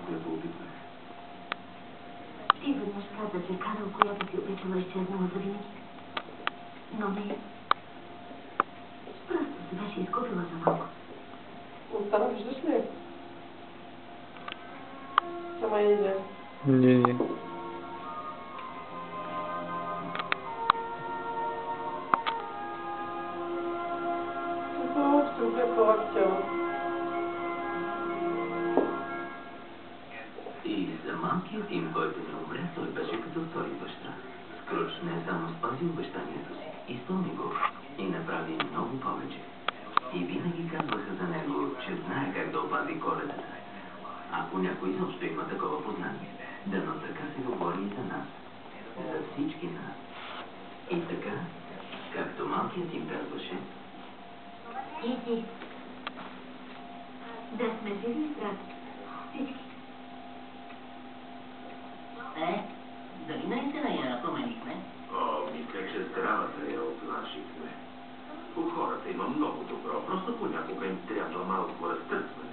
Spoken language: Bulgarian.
която опитвах. Ти веднъж каза, че Карл, която ти обичала, изчезнала за винаги. Но не. Просто се беше изгубила за малко. Остана, виждаш ли? Ама иде. Не. Ще убия по-активно. И за малкият им, който не умре, той беше като втори баща. Скруч не само спази обещанието си, изпълни го и направи много повече. И винаги казваха за него, че знае как да опази Коледата. Ако някой изобщо има такова познание, дано така се говори и за нас. За всички нас. И така, както малкият им казваше, Иди. Да сме живи, брат. Всички. Дали наистина я променихме? мисля, че здравата я оплашихме. У хората има много добро, просто понякога им трябва малко разтърсване.